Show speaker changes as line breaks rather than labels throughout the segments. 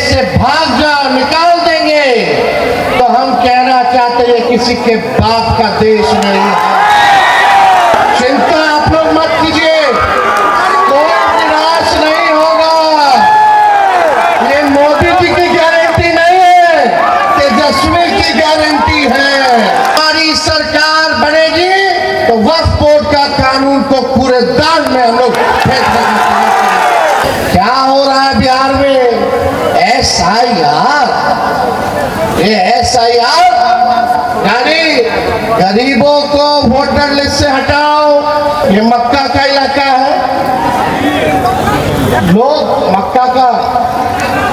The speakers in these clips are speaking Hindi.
से भाग जाओ, निकाल देंगे, तो हम कहना चाहते हैं किसी के बाप का देश नहीं है। चिंता आप लोग मत कीजिए, कोई निराश नहीं होगा। ये मोदी जी की गारंटी नहीं है, तेजस्वी की गारंटी है। हमारी सरकार बनेगी तो वक्फ बोर्ड का कानून को पूरे दान में हम लोग फेंक देंगे। क्या हो रहा है बिहार में? SIR, ये SIR यानी गरीबों को वोटर लिस्ट से हटाओ। ये मक्का का इलाका है, लोग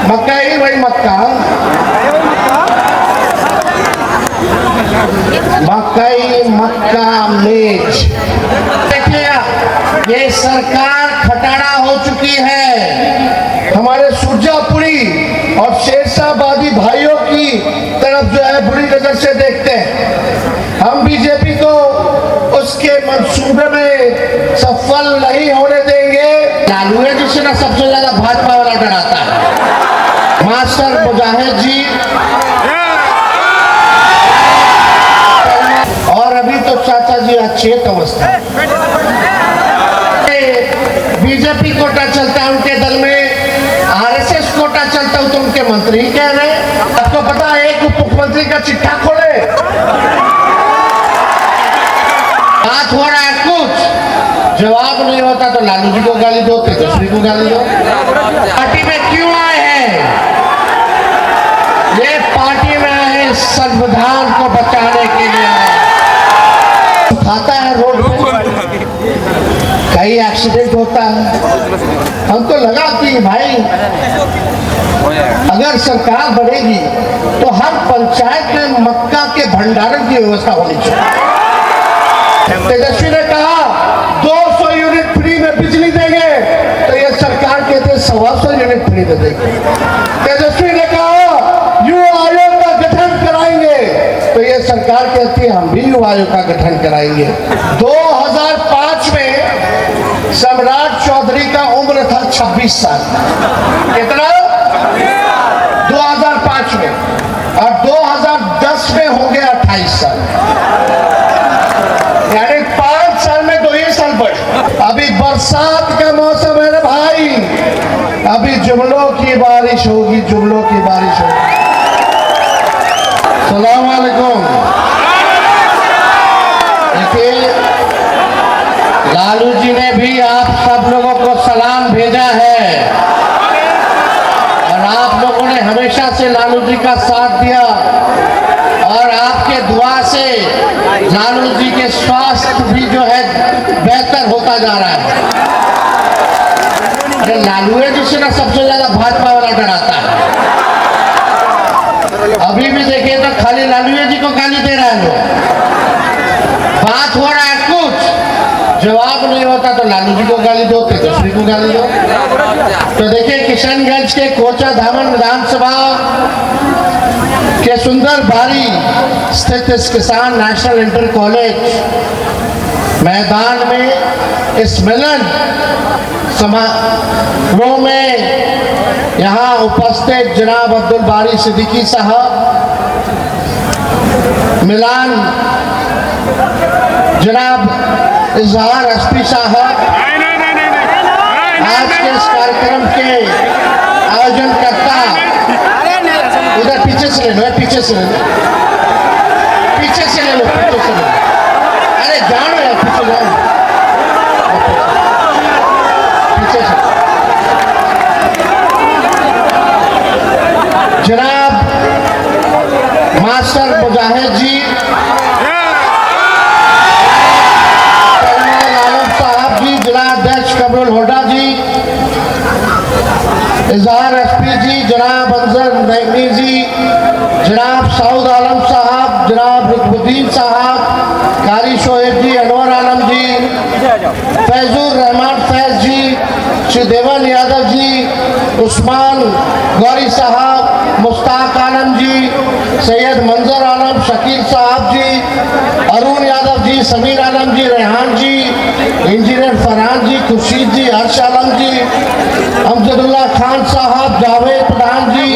मक्का ही वही मक्का मेज। देखिए ये सरकार खटारा हो चुकी है। हमारे सुरजापुरी और शेरशाहबादी भाइयों की तरफ जो है बुरी नजर से देखते हैं। हम बीजेपी को उसके मंसूबे में सफल नहीं होने देंगे। लालू है जिससे ना सबसे ज्यादा भाजपा वाला डराता है, मास्टर मुजाहिद जी। और अभी तो चाचा जी अच्छे अवस्था, बीजेपी कोटा चलता है उनके दल में, RSS कोटा चलता है तो उनके मंत्री कह रहे हैं। आपको पता है एक उप मुख्यमंत्री का चिट्ठा खोले, बात हो रहा है कुछ, जवाब नहीं होता तो लालू जी को गाली दो, तेजस्वी को गाली दो। पार्टी में क्यों आए हैं? ये पार्टी में आए हैं संविधान को बचाने के लिए। खाता है रोड पे, कई एक्सीडेंट होता है। हमको लगा कि भाई अगर सरकार बढ़ेगी तो हर पंचायत में मक्का के भंडारण की व्यवस्था होनी चाहिए। तेजस्वी ने कहा 200 यूनिट फ्री में बिजली देंगे, तो ये सरकार कहते हैं 125 यूनिट फ्री दे देंगे। तेजस्वी ने कहा युवा आयोग का गठन कराएंगे, तो ये सरकार कहती है हम भी युवा आयोग का गठन कराएंगे। 2005 में सम्राट चौधरी का उम्र था 26 साल। कितना? 2005 में, और 2010 में हो गया 28 साल, यानी 5 साल में 2 ही साल बढ़। अभी बरसात का मौसम है ना भाई, अभी जुमलों की बारिश होगी, जुमलों की बारिश होगी। सलाम वालेकुम। देखिए लालू जी ने भी आप सब लोगों को सलाम भेजा है, और आप लोगों ने हमेशा से लालू जी का साथ दिया, और आपके दुआ से लालू जी के स्वास्थ्य भी जो है बेहतर होता जा रहा है। अरे लालू है जिससे ना सबसे ज्यादा भाजपा वाला डराता है। अभी भी देखिए तो खाली लालू जी को गाली दे रहा है लोग। बात हो रहा है कुछ, जवाब नहीं होता तो लालू जी को गाली दो, तेजस्वी को गाली दो। तो देखिए किशनगंज के कोचा धामन विधानसभा के सुंदर बारी स्थित इस किसान नेशनल इंटर कॉलेज मैदान में इस मिलन समारोह में यहाँ उपस्थित जनाब अब्दुल बारी सिद्दीकी साहब, मिलान जनाब इजहार SP साहब, आज के इस कार्यक्रम के आयोजन करता, उधर पीछे से ले लो, पीछे से ले लो, पीछे से ले लो, पीछे से ले लो। अरे जानो यार, पीछे जाओ, पीछे से। जनाब मास्टर मुजाहिद जी, साहब जी, जनाब अध्यक्ष कमरुल हुड्डा जी, इजहार SP जी, जनाब अंजर नईमी जी, जनाब सऊद आलम साहब, जनाब रुकनुद्दीन साहब, कारी शोएब जी, अनवर आलम जी, फैजुर रहमान फैज जी, श्री देवन यादव जी, उस्मान गौरी साहब, मुश्ताक आलम जी, सैयद मंजर आलम, शकील साहब जी, अरुण यादव जी, समीर आलम जी, रेहान जी, इंजीनियर फरहान जी, खुर्शीद जी, हर्ष आलम जी, अमजदुल्ला खान साहब, जावेद प्रधान जी,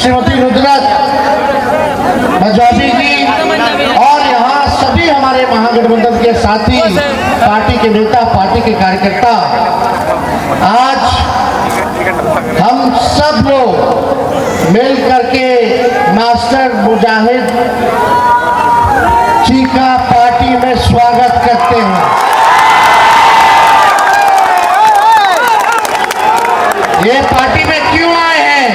श्रीमती रुद्रत मजाबी जी और यहाँ सभी हमारे महागठबंधन के साथी, पार्टी के नेता, पार्टी के कार्यकर्ता, आज हम सब लोग मिल करके मास्टर मुजाहिद जी का पार्टी में स्वागत करते हैं। ये पार्टी में क्यों आए हैं?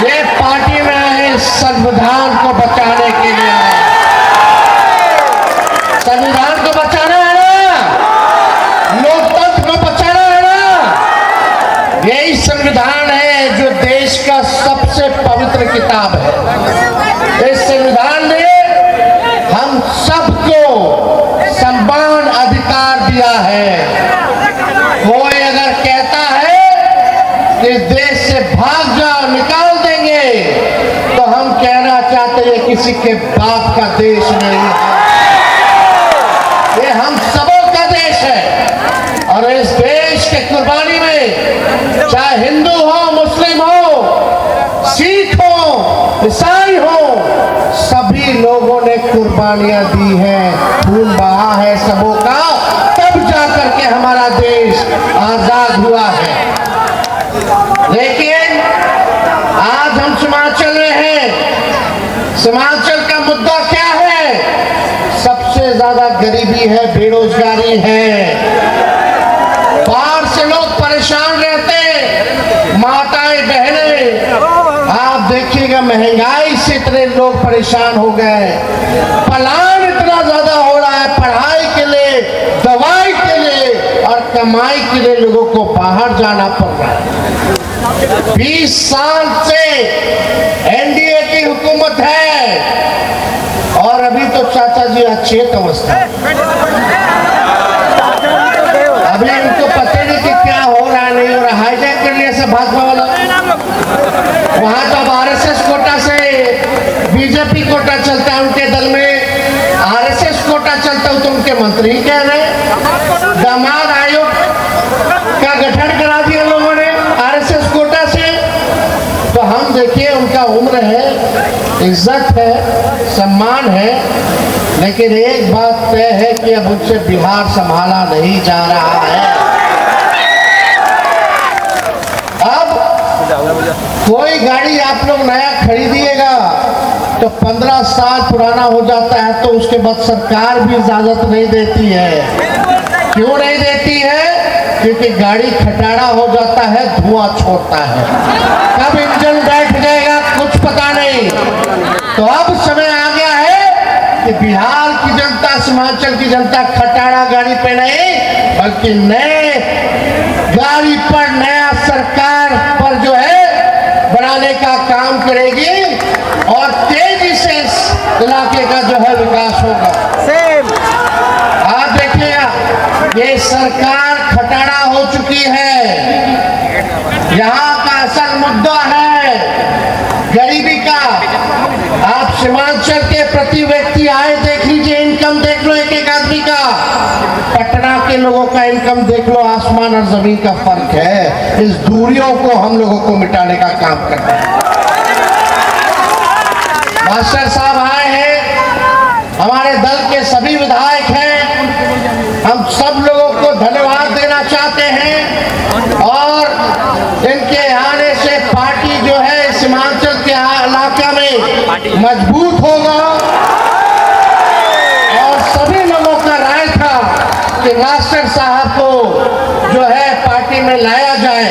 ये पार्टी में आए संविधान को बचाने के लिए। संविधान को बचाना है ना, लोकतंत्र को बचाना है ना। यही संविधान है जो देश का सबसे पवित्र किताब है। इस संविधान ने हम सबको समान अधिकार दिया है। कोई अगर कहता है कि देश से भाग जाओ, निकाल देंगे, तो हम कहना चाहते हैं किसी के बाप का देश नहीं है। ये हम सबों का देश है और इस देश के कुर्बानी में चाहे हिंदू हो, मुस्लिम हो, सिख हो, ईसाई हो, सभी लोगों ने कुर्बानियां दी हैं, खून बहा है सबों का, तब जाकर के हमारा देश आजाद हुआ है। लेकिन आज हम सीमांचल में हैं। सीमांचल का मुद्दा क्या है? सबसे ज्यादा गरीबी है, बेरोजगारी है, बाहर से लोग परेशान रहते, माताएं बहनें, आप देखिएगा महंगाई से इतने लोग परेशान हो गए, पलायन इतना ज्यादा हो रहा है, पढ़ाई के लिए, दवाई के लिए और कमाई के लिए लोगों को बाहर जाना पड़ रहा है। 20 साल से एनडीए की हुकूमत है और अभी तो चाचा जी अचेत अवस्था, अभी उनको पता नहीं कि क्या हो रहा नहीं हो रहा, हाईजैक कर लिया सब भाजपा वाला। वहां तो अब आरएसएस कोटा से बीजेपी कोटा चलता है, उनके दल में आरएसएस कोटा चलता है, तो उनके मंत्री कह रहे दामाद आयोग का गठन करा दिया लोगों ने आरएसएस कोटा से। तो हम देखिए उनका उम्र है, इज्जत है, सम्मान है, लेकिन एक बात तय है कि अब उनसे बिहार संभाला नहीं जा रहा है। अब कोई गाड़ी आप लोग नया खरीदिएगा तो 15 साल पुराना हो जाता है, तो उसके बाद सरकार भी इजाजत नहीं देती है। क्यों नहीं देती है? क्योंकि गाड़ी खटारा हो जाता है, धुआं छोड़ता है, कब इंजन बैठ जाएगा कुछ पता नहीं। तो अब समय आ गया है कि बिहार की जनता, सीमांचल की जनता खटारा गाड़ी पे नहीं बल्कि नए गाड़ी पर, नया सरकार पर जो है बनाने का काम करेगी और तेजी से इस इलाके का जो है विकास होगा। आप देखिएगा ये सरकार खटारा हो चुकी है। यहाँ का असल मुद्दा है गरीबी का। आप सीमांचल के प्रति व्यक्ति आए देख लीजिए, इनकम देख लो एक एक आदमी का। पटना के लोगों का इनकम देख लो, आसमान और जमीन का फर्क है। इस दूरियों को हम लोगों को मिटाने का काम करना है। मास्टर साहब आए हैं, हमारे दल के सभी विधायक हैं, हम सब लोगों को धन्यवाद देना चाहते हैं और इनके आने से पार्टी जो है सीमांचल के इलाका में मजबूत होगा। और सभी लोगों का राय था कि मास्टर साहब को जो है पार्टी में लाया जाए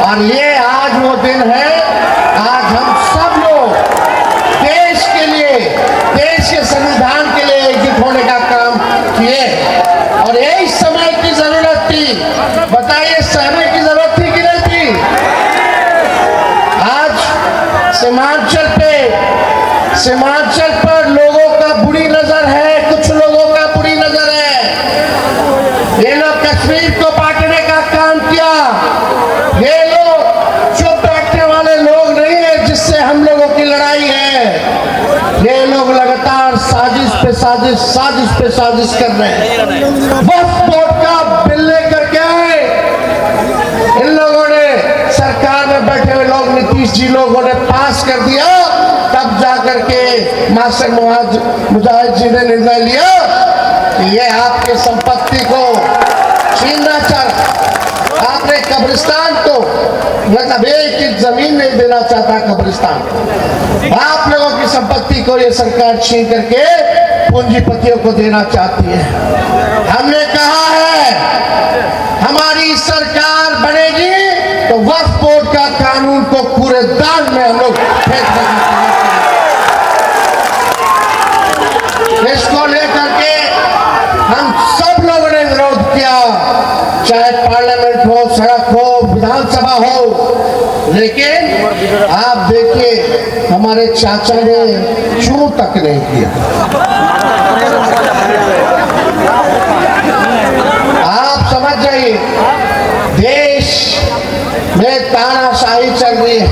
और ये आज वो दिन है। आज हम सब लोग देश के लिए, देश के संविधान के लिए एकजुट होने का काम किए और यही समय की जरूरत थी। बताइए समय की जरूरत थी कि नहीं थी? आज सीमांचल पर लोगों का बुरी नजर है, कुछ लोगों का बुरी नजर है। ये लोग कश्मीर को बांटने का साजिश साजिश पे साजिश कर रहे हैं। वक्फ बोर्ड का बिल लेकर के आए इन लोगों ने, सरकार में बैठे हुए लोग, नीतीश जी लोगों ने पास कर दिया। तब जाकर के मास्टर मुजाहिद जी ने निर्णय लिया कि ये आपके संपत्ति को छीनना चाह, आपने कब्रिस्तान को मतलब एक इंच जमीन नहीं देना चाहता कब्रिस्तान को, आप लोगों की संपत्ति को ये सरकार छीन करके पूंजीपतियों को देना चाहती है। हमने कहा है हमारी सरकार बनेगी तो वक्फ बोर्ड का कानून को पूरे दान में हम लोग फेंक देंगे। इसको लेकर के हम सब लोगों ने विरोध किया, चाहे पार्लियामेंट हो, सड़क हो, विधानसभा हो, लेकिन आप देखिए हमारे चाचा ने चू तक नहीं किया। आप समझ जाइए देश में तानाशाही चल रही है,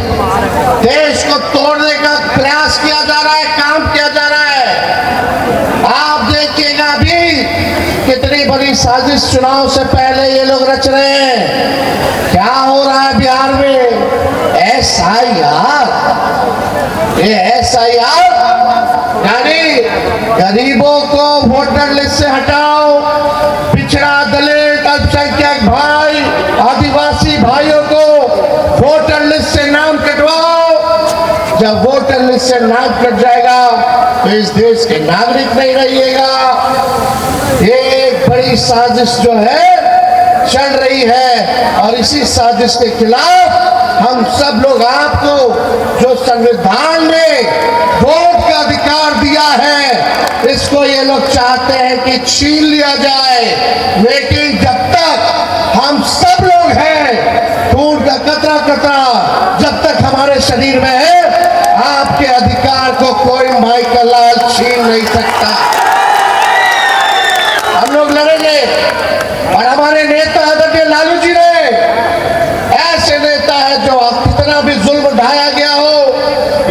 देश को तोड़ने का प्रयास किया जा रहा है, काम किया जा रहा है। आप देखिएगा अभी कितनी बड़ी साजिश चुनाव से पहले ये लोग रच रहे हैं। क्या हो रहा है बिहार में? SIR, ये SIR यानी गरीबों को वोटर लिस्ट से हटाओ, पिछड़ा, दलित, अल्पसंख्यक भाई, आदिवासी भाइयों को वोटर लिस्ट से नाम कटवाओ। जब वोटर लिस्ट से नाम कट जाएगा तो इस देश के नागरिक नहीं रहिएगा। ये एक बड़ी साजिश जो है चल रही है और इसी साजिश के खिलाफ हम सब लोग, आपको जो संविधान ने वोट का अधिकार दिया है, इसको ये लोग चाहते हैं कि छीन लिया जाए। लेकिन जब तक हम सब लोग हैं, खून का कतरा कतरा जब तक हमारे शरीर में है, आपके अधिकार को कोई माइकल लाल छीन नहीं सकता। हम लोग लड़ेंगे और हमारे नेता आदरणीय लालू जी ने, ऐसे नेता है जो कितना भी जुल्म ढाया गया हो,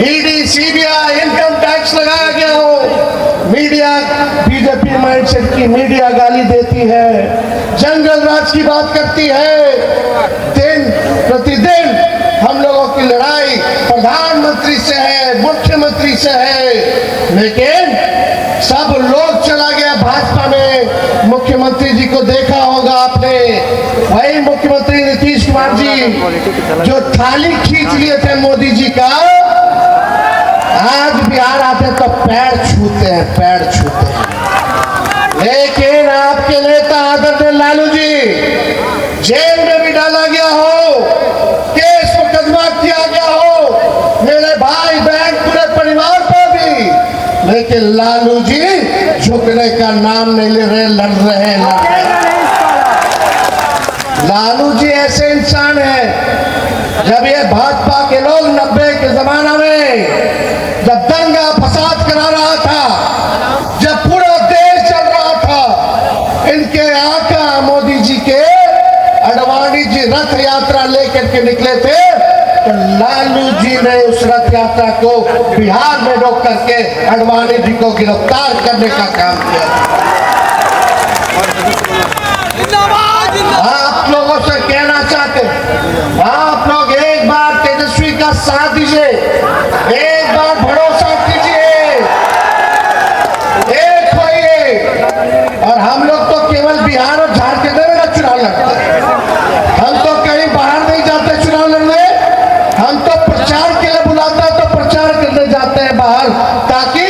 ED, CBI, इनकम टैक्स लगाया गया हो, मीडिया, बीजेपी माइंडसेट की मीडिया गाली देती है, जंगल राज की बात करती है। दिन प्रतिदिन हम लोगों की लड़ाई प्रधानमंत्री से है, मुख्यमंत्री से है, लेकिन सब लोग चला गया भाजपा में। मुख्यमंत्री जी को देखा होगा आपने, वही मुख्यमंत्री नीतीश कुमार जी जो थाली खींच लिए थे मोदी जी का, आज बिहार आते तो पैर छूते हैं, पैर छूते हैं। लेकिन आपके नेता आदरणीय लालू जी जेल में भी डाला गया हो, केस मुकदमा किया गया हो, मेरे भाई बहन पूरे परिवार पर भी, लेकिन लालू जी झुकने का नाम नहीं ले रहे, लड़ रहे हैं। लालू जी ऐसे इंसान हैं, जब ये भाजपा के लोग 90 के जमाना में जब दंगा फसाद करा रहा था, जब पूरा देश चल रहा था, इनके आका मोदी जी के अडवाणी जी रथ यात्रा लेकर के निकले थे, तो लालू जी ने उस रथ यात्रा को बिहार में रोक करके अडवाणी जी को गिरफ्तार करने का काम किया। आप लोगों से कहना चाहते, आप लोग एक बार तेजस्वी का साथ दीजिए, एक बार भरोसा कीजिए, एक होइए। और हम लोग तो केवल बिहार और झारखंड में ना चुनाव लड़ते हैं, हम तो कहीं बाहर नहीं जाते चुनाव लड़ने, हम तो प्रचार के लिए बुलाता है तो प्रचार करने जाते हैं बाहर, ताकि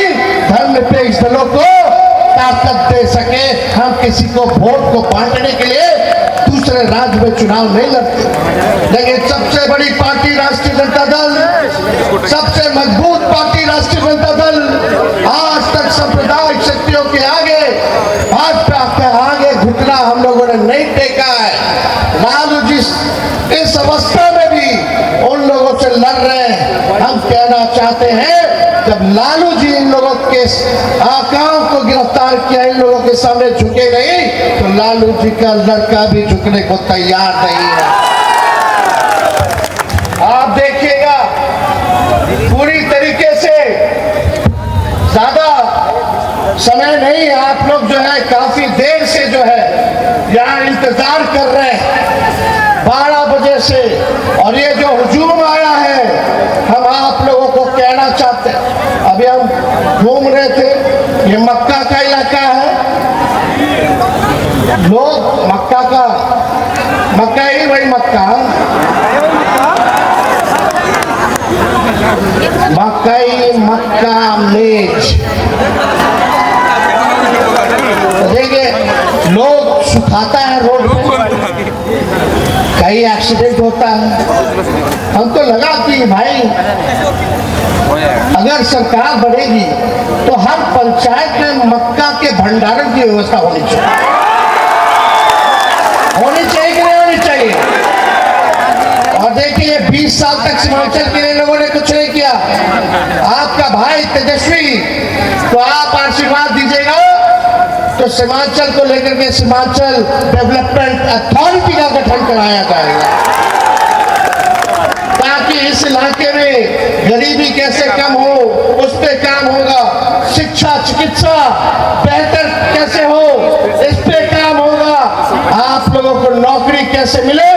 धर्मनिरपेक्ष दलों को ताकत दे सके। हम किसी को वोट को बांटने के लिए दूसरे राज्य में चुनाव नहीं लड़ते। लेकिन सबसे बड़ी पार्टी राष्ट्रीय जनता दल, सबसे मजबूत पार्टी राष्ट्रीय जनता दल, आज तक सांप्रदायिक शक्तियों के आगे, भाजपा के आगे घुटना हम लोगों ने नहीं टेका है। लालू जी इस अवस्था में भी उन लोगों से लड़ रहे हैं। हम कहना चाहते हैं, जब लालू जी इन लोगों के आकाओं को गिरफ्तार किया, इन लोगों के सामने झुके नहीं, तो लालू जी का लड़का भी झुकने को तैयार नहीं है। आप देखिएगा पूरी तरीके से ज्यादा समय नहीं, आप लोग जो है काफी देर से जो है यहाँ इंतजार कर रहे हैं 12 बजे से, और ये जो हुजूम आया है हम आप लोगों को कहना चाहते हैं। अभी हम घूम रहे थे, ये मक्का का इलाका है, लोग मक्का ही वही मक्का मेज देखिए, लोग सुखाता है रोड पे, कहीं एक्सीडेंट होता है। हमको लगा कि भाई अगर सरकार बढ़ेगी तो हर पंचायत में मक्का के भंडारण की व्यवस्था होनी चाहिए कि नहीं होनी चाहिए। और देखिए 20 साल तक सीमांचल के लिए लोगों ने कुछ नहीं किया। आपका भाई तेजस्वी, तो आप आशीर्वाद दीजिएगा तो सीमांचल को लेकर के सीमांचल डेवलपमेंट अथॉरिटी का गठन कराया जाएगा, ताकि इस इलाके में गरीबी कैसे कम हो उस पे काम होगा, शिक्षा चिकित्सा बेहतर कैसे हो इस पे काम होगा, आप लोगों को नौकरी कैसे मिले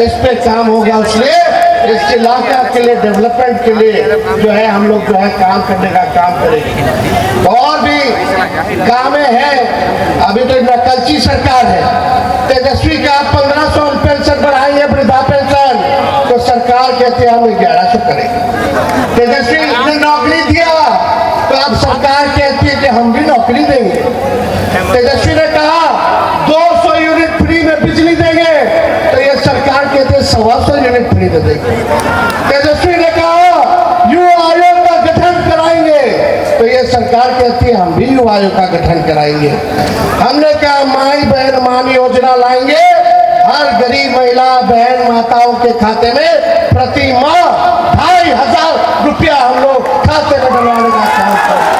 इस पे काम होगा। इसलिए इस इलाका के लिए डेवलपमेंट के लिए जो है हम लोग जो है काम करने का काम करेंगे। और भी कामें हैं, अभी तो नकलची सरकार है। तेजस्वी का 1500 पेंशन बढ़ाएंगे, वृद्धा पेंशन, तो सरकार कहती है हम 1100 करेंगे। तेजस्वी ने नौकरी दिया तो अब सरकार कहती है कि हम भी नौकरी देंगे। तेजस्वी ने कहा 200 यूनिट फ्री में बिजली देंगे, तो ये सरकार कहती है 125 यूनिट फ्री में देंगे। तेजस्वी ने कहा युवा आयोग का गठन कराएंगे, तो ये सरकार कहती है हम भी युवा आयोग का गठन कराएंगे। हमने कहा माई बहन मान योजना लाएंगे, हर गरीब महिला बहन माताओं के खाते में प्रति माह 2500 रुपया हम लोग खाते में डलवाने का काम करेंगे।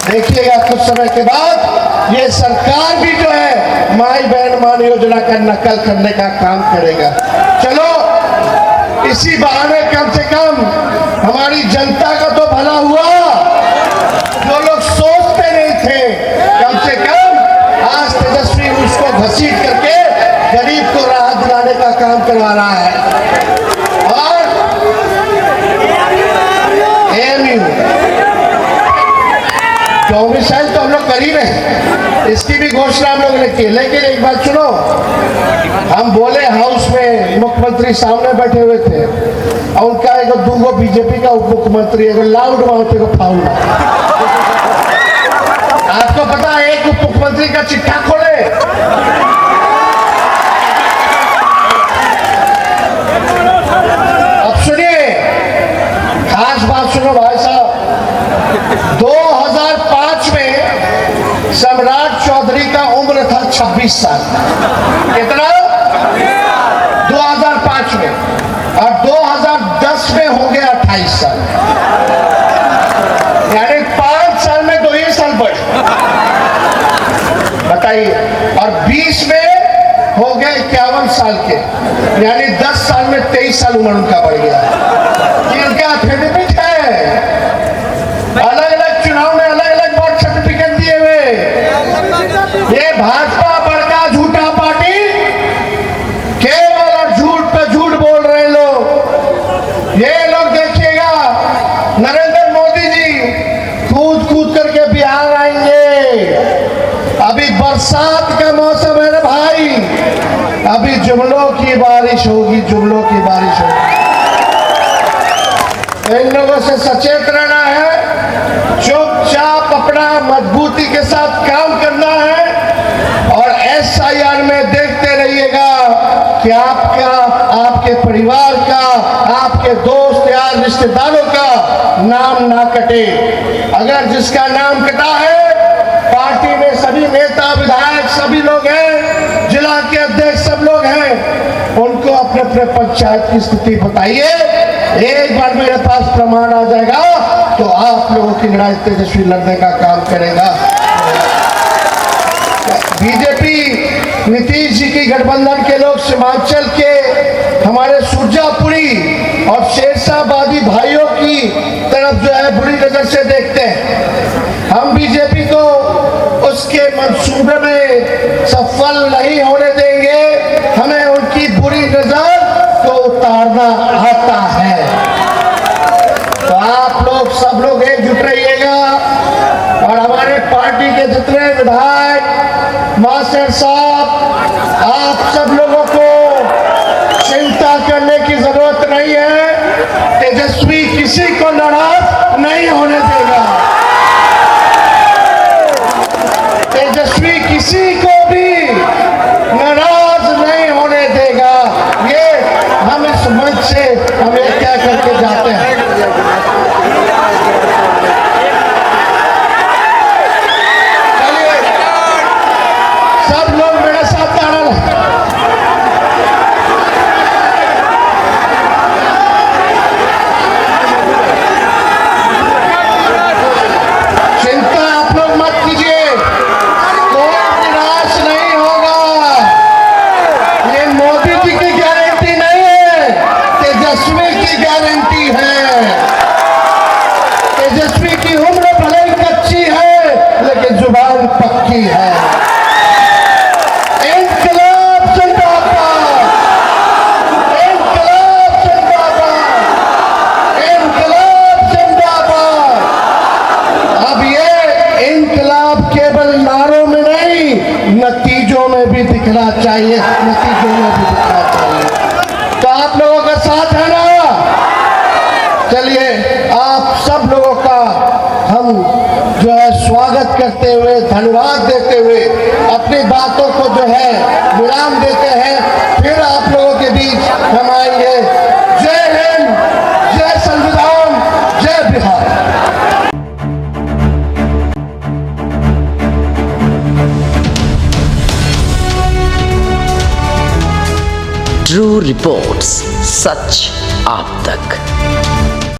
देखिएगा कुछ समय के बाद ये सरकार भी जो है माई बहन मान योजना का नकल करने का काम करेगा। चलो इसी बहाने कम से कम हमारी जनता का तो भला हुआ, जो लोग सोचते नहीं थे कम से कम आज तेजस्वी उसको घसीट करके गरीब को राहत दिलाने का काम करवा रहा है। और एएमयू 24 साल तो हम लोग कर ही रहे, इसकी भी घोषणा हम लोगों ने की। लेकिन एक बात सुनो, हम बोले हाउस में मुख्यमंत्री सामने बैठे हुए थे और उनका एक दूगो बीजेपी का उप मुख्यमंत्री एक लाउड मारते को फाउल। आपको पता है एक उप मुख्यमंत्री का चिट्ठा खोले, अब सुनिए खास बात सुनो भाई साहब। 2005 में सम्राट चौधरी का उम्र था 26 साल। कितना? 2005 में, और 2010 में हो गया 28 साल, यानी 5 साल में 2 ही साल बढ़। बताइए। और 20 में हो गए 51 साल के, यानी 10 साल में 23 साल उम्र उनका बढ़ गया। इनका एफिडेविट है, अलग अलग चुनाव में अलग अलग बर्थ सर्टिफिकेट दिए हुए। ये भाजपा बड़का झूठा पार्टी, केवल और झूठ पे झूठ बोल रहे लोग। ये लोग देखिएगा नरेंद्र मोदी जी कूद कूद करके बिहार आएंगे। अभी बरसात का मौसम है ना भाई, अभी जुमलों की बारिश होगी, जुमलों की बारिश होगी। इन लोगों से सचेत रहना है, चुपचाप अपना मजबूती के साथ काम करना है, और SIR में देखते रहिएगा कि आपका, आपके परिवार का, आपके दोस्त यार रिश्तेदारों का नाम ना कटे। अगर जिसका नाम कटा है, पार्टी में सभी नेता विधायक सभी लोग हैं, जिला के अध्यक्ष सब लोग हैं, उनको अपने अपने पंचायत की स्थिति बताइए। एक बार मेरे पास प्रमाण आ जाएगा तो आप लोगों की लड़ाई तेजस्वी लड़ने का काम करेगा। बीजेपी नीतीश जी की गठबंधन के लोग सीमांचल के हमारे सुरजापुरी और शेरशाहबादी भाइयों की तरफ जो है बुरी नजर से देखते हैं। हम बीजेपी सफल नहीं होने देंगे। हमें उनकी बुरी नजर को उतारना आता है। तो आप लोग सब लोग एकजुट रहिएगा और हमारे पार्टी के जितने विधायक मास्टर साहब, आप सब लोगों को चिंता करने की जरूरत नहीं है। तेजस्वी किसी को नाराज नहीं होने देगा। तेजस्वी किसी को भी नाराज नहीं होने देगा। ये हम इस मंच से हम ये क्या करके जाते हैं। चलिए सब लोग मेरे साथ ताड़ा चिंता आप लोग मत कीजिए, कोई निराश नहीं होगा। ये मोदी जी की गारंटी नहीं है, तेजस्वी की गारंटी है। तेजस्वी की उम्र भले ही कच्ची है लेकिन जुबान पक्की है। इंकलाब जिंदाबाद, इंकलाब जिंदाबाद, इंकलाब जिंदाबाद। अब ये इंकलाब केवल नारों में नहीं, नतीजों में भी दिखना चाहिए, नतीजों में भी दिखना चाहिए। तो आप लोगों का साथ है ना? चलिए आप सब लोगों का हम जो है स्वागत करते हुए, धन्यवाद देते हुए अपनी बातों को जो है विराम देते हैं। फिर आप लोगों के बीच हम आएंगे। जय हिंद, जय संविधान, जय बिहार।
ट्रू रिपोर्ट्स, सच आप तक।